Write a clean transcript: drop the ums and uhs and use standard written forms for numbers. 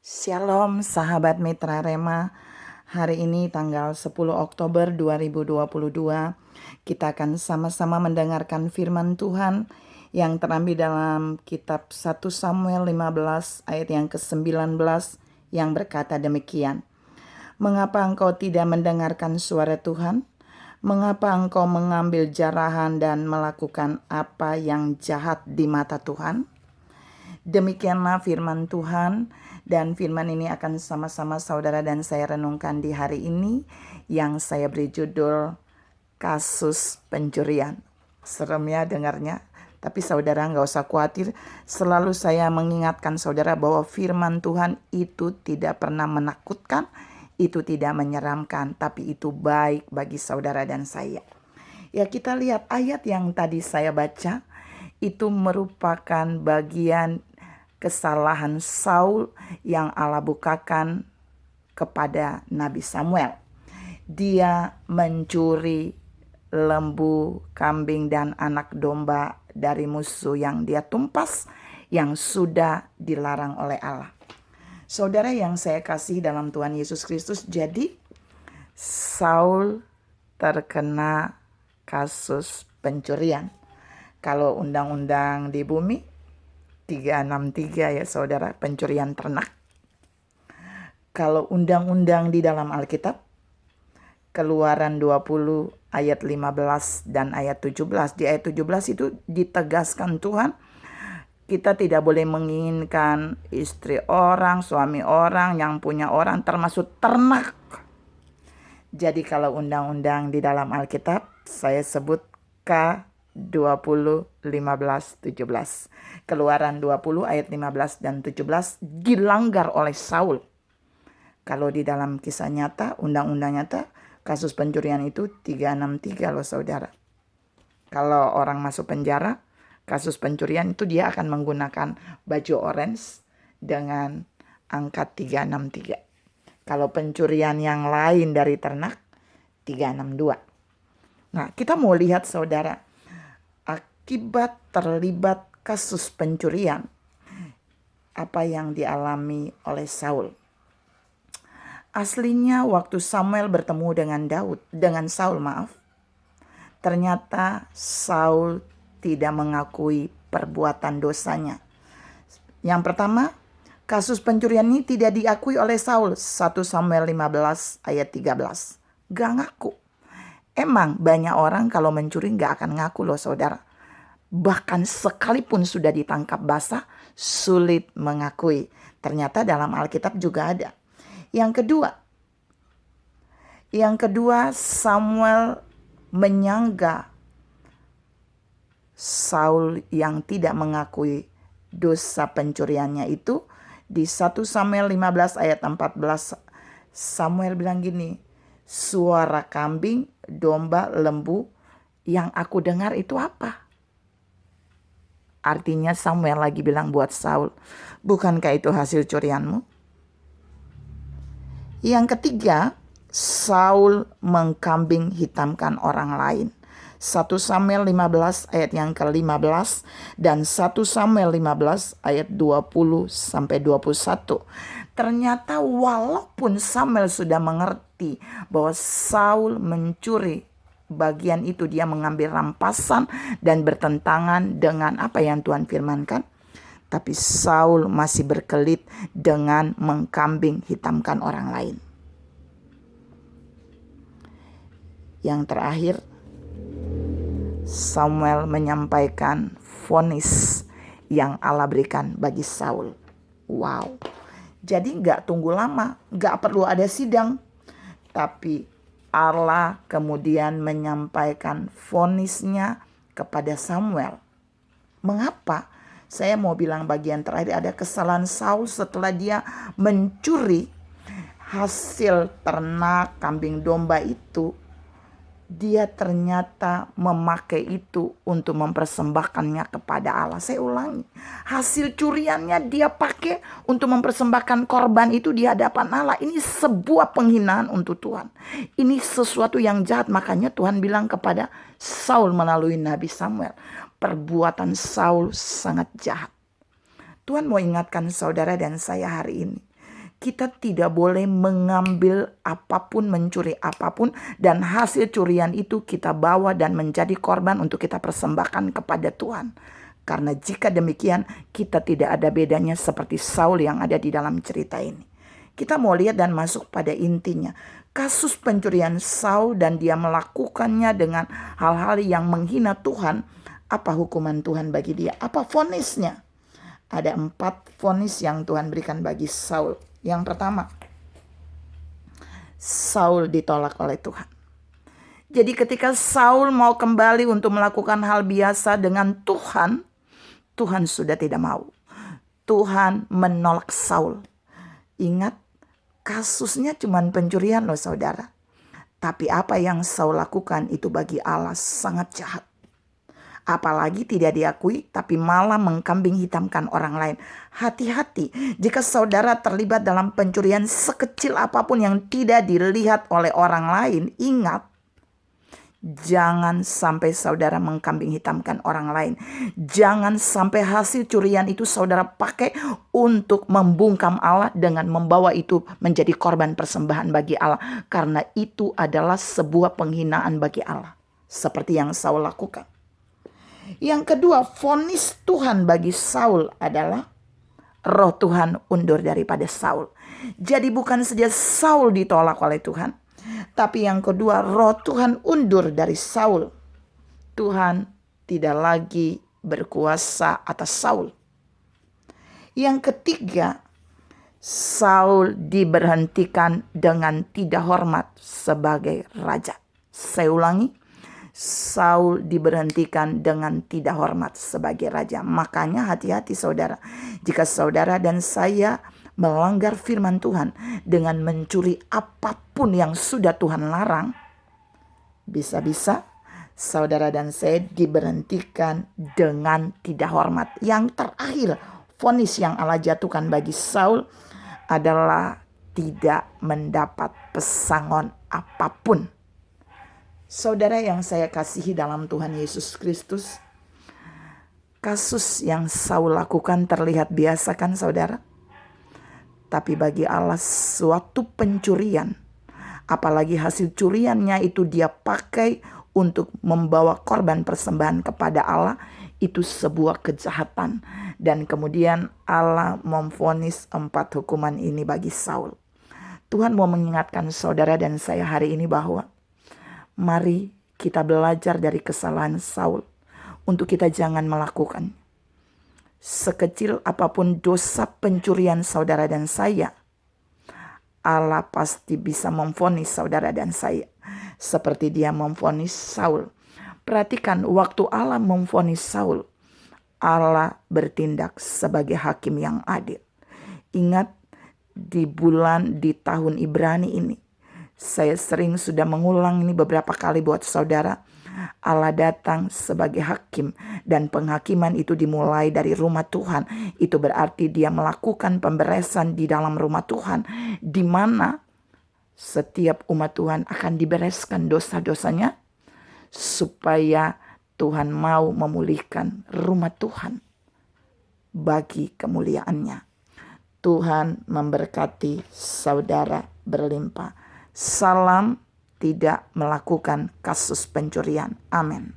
Shalom sahabat Mitra Rema. Hari ini tanggal 10 Oktober 2022, kita akan sama-sama mendengarkan firman Tuhan yang terambil dalam kitab 1 Samuel 15 ayat yang ke-19 yang berkata demikian. Mengapa engkau tidak mendengarkan suara Tuhan? Mengapa engkau mengambil jarahan dan melakukan apa yang jahat di mata Tuhan? Demikianlah firman Tuhan, dan firman ini akan sama-sama saudara dan saya renungkan di hari ini yang saya beri judul kasus pencurian. Serem ya dengarnya, tapi saudara nggak usah khawatir. Selalu saya mengingatkan saudara bahwa firman Tuhan itu tidak pernah menakutkan, itu tidak menyeramkan, tapi itu baik bagi saudara dan saya. Ya, kita lihat ayat yang tadi saya baca, itu merupakan bagian kesalahan Saul yang Allah bukakan kepada Nabi Samuel. Dia mencuri lembu, kambing, dan anak domba dari musuh yang dia tumpas, yang sudah dilarang oleh Allah. Saudara yang saya kasih dalam Tuhan Yesus Kristus, jadi Saul terkena kasus pencurian. Kalau undang-undang di bumi 363 ya saudara, pencurian ternak. Kalau undang-undang di dalam Alkitab, Keluaran 20 ayat 15 dan ayat 17. Di ayat 17 itu ditegaskan Tuhan, kita tidak boleh menginginkan istri orang, suami orang, yang punya orang, termasuk ternak. Jadi kalau undang-undang di dalam Alkitab, saya sebut K20, 15, 17. Keluaran 20 ayat 15 dan 17 dilanggar oleh Saul. Kalau di dalam kisah nyata, undang-undang nyata, kasus pencurian itu 363 loh saudara. Kalau orang masuk penjara, kasus pencurian itu dia akan menggunakan baju orange dengan angka 363. Kalau pencurian yang lain dari ternak, 362. Nah, kita mau lihat saudara, akibat terlibat kasus pencurian, apa yang dialami oleh Saul. Aslinya waktu Samuel bertemu dengan Saul, ternyata Saul tidak mengakui perbuatan dosanya. Yang pertama, kasus pencurian ini tidak diakui oleh Saul. 1 Samuel 15 ayat 13. Gak ngaku. Emang banyak orang kalau mencuri gak akan ngaku loh saudara. Bahkan sekalipun sudah ditangkap basah, sulit mengakui. Ternyata dalam Alkitab juga ada. Yang kedua, Samuel menyangga Saul yang tidak mengakui dosa pencuriannya itu. Di 1 Samuel 15 ayat 14, Samuel bilang gini, suara kambing, domba, lembu yang aku dengar itu apa? Artinya Samuel lagi bilang buat Saul, bukankah itu hasil curianmu? Yang ketiga, Saul mengkambing hitamkan orang lain. 1 Samuel 15 ayat yang ke-15 dan 1 Samuel 15 ayat 20 sampai 21. Ternyata walaupun Samuel sudah mengerti bahwa Saul mencuri bagian itu, dia mengambil rampasan dan bertentangan dengan apa yang Tuhan firmankan, tapi Saul masih berkelit dengan mengkambing hitamkan orang lain. Yang terakhir, Samuel menyampaikan vonis yang Allah berikan bagi Saul. Wow. Jadi gak tunggu lama, gak perlu ada sidang. Tapi Allah kemudian menyampaikan vonisnya kepada Samuel. Mengapa? Saya mau bilang bagian terakhir, ada kesalahan Saul setelah dia mencuri hasil ternak kambing domba itu. Dia ternyata memakai itu untuk mempersembahkannya kepada Allah. Saya ulangi, hasil curiannya dia pakai untuk mempersembahkan korban itu di hadapan Allah. Ini sebuah penghinaan untuk Tuhan. Ini sesuatu yang jahat. Makanya Tuhan bilang kepada Saul melalui Nabi Samuel, perbuatan Saul sangat jahat. Tuhan mau ingatkan saudara dan saya hari ini, kita tidak boleh mengambil apapun, mencuri apapun, dan hasil curian itu kita bawa dan menjadi korban untuk kita persembahkan kepada Tuhan. Karena jika demikian, kita tidak ada bedanya seperti Saul yang ada di dalam cerita ini. Kita mau lihat dan masuk pada intinya. Kasus pencurian Saul dan dia melakukannya dengan hal-hal yang menghina Tuhan. Apa hukuman Tuhan bagi dia? Apa vonisnya? Ada 4 vonis yang Tuhan berikan bagi Saul. Yang pertama, Saul ditolak oleh Tuhan. Jadi ketika Saul mau kembali untuk melakukan hal biasa dengan Tuhan, Tuhan sudah tidak mau. Tuhan menolak Saul. Ingat, kasusnya cuma pencurian loh saudara. Tapi apa yang Saul lakukan itu bagi Allah sangat jahat. Apalagi tidak diakui tapi malah mengkambing hitamkan orang lain. Hati-hati jika saudara terlibat dalam pencurian sekecil apapun yang tidak dilihat oleh orang lain. Ingat, jangan sampai saudara mengkambing hitamkan orang lain. Jangan sampai hasil curian itu saudara pakai untuk membungkam Allah dengan membawa itu menjadi korban persembahan bagi Allah. Karena itu adalah sebuah penghinaan bagi Allah. Seperti yang Saul lakukan. Yang kedua, vonis Tuhan bagi Saul adalah roh Tuhan undur daripada Saul. Jadi bukan saja Saul ditolak oleh Tuhan, tapi yang kedua, roh Tuhan undur dari Saul. Tuhan tidak lagi berkuasa atas Saul. Yang ketiga, Saul diberhentikan dengan tidak hormat sebagai raja. Saya ulangi, Saul diberhentikan dengan tidak hormat sebagai raja. Makanya hati-hati saudara, jika saudara dan saya melanggar firman Tuhan dengan mencuri apapun yang sudah Tuhan larang, bisa-bisa saudara dan saya diberhentikan dengan tidak hormat. Yang terakhir, vonis yang Allah jatuhkan bagi Saul adalah tidak mendapat pesangon apapun. Saudara yang saya kasihi dalam Tuhan Yesus Kristus, kasus yang Saul lakukan terlihat biasa kan saudara? Tapi bagi Allah suatu pencurian, apalagi hasil curiannya itu dia pakai untuk membawa korban persembahan kepada Allah, itu sebuah kejahatan. Dan kemudian Allah memvonis 4 hukuman ini bagi Saul. Tuhan mau mengingatkan saudara dan saya hari ini bahwa mari kita belajar dari kesalahan Saul untuk kita jangan melakukan. Sekecil apapun dosa pencurian saudara dan saya, Allah pasti bisa memvonis saudara dan saya seperti dia memvonis Saul. Perhatikan, waktu Allah memvonis Saul, Allah bertindak sebagai hakim yang adil. Ingat, di tahun Ibrani ini, saya sering sudah mengulang ini beberapa kali buat saudara. Allah datang sebagai hakim dan penghakiman itu dimulai dari rumah Tuhan. Itu berarti dia melakukan pemberesan di dalam rumah Tuhan, di mana setiap umat Tuhan akan dibereskan dosa-dosanya supaya Tuhan mau memulihkan rumah Tuhan bagi kemuliaannya. Tuhan memberkati saudara berlimpah. Salam tidak melakukan kasus pencurian. Amin.